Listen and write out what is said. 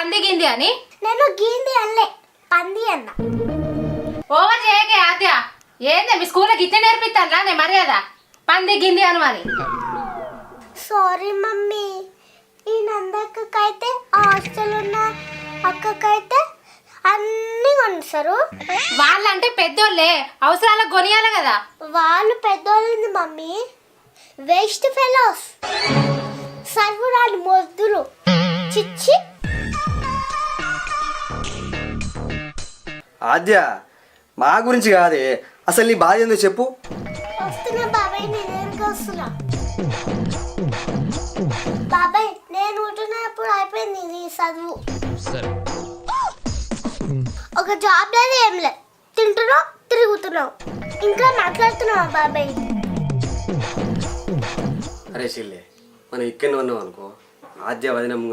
పంది గింది అని? నేను గింది అల్లే పంది అన్న. ఓవర్ చేయకే ఆద్య. ఏంది మీ స్కూల్లో గిట్ల నేర్పిస్తారా నే మర్యాద పంది గింది అని మరి? Sorry mummy. ఈ నందక్కకైతే హాస్టల్ ఉన్న అక్కకైతే అన్ని కొనిస్తారు. వాళ్ళంటే పెద్దోళ్ళే, అవసరాలకు కొనియాలి కదా. వాళ్ళు పెద్దోళ్ళని మమ్మీ, వేస్ట్ ఫెలోస్, సర్వురాలు మొద్దులు, చిచ్చి. ఆద్య, మా గురించి కాదే, అసలు నీ బాధ ఏందో చెప్పు. వస్తున్నా బాబాయ్, నేను వస్తున్నా. బాబాయ్ నేను ఉంటున్నప్పుడు అయిపోయింది నీ చదువు. ఒక జాబ్ లేదు, ఏం లేదు, తింటున్నావు తిరుగుతున్నావు, ఇంకా మాట్లాడుతున్నావా బాబాయ్? అరే చెల్లె, మనం ఇక్కడనే ఉన్నాం అనుకో, ఆద్య వదిన ముంగట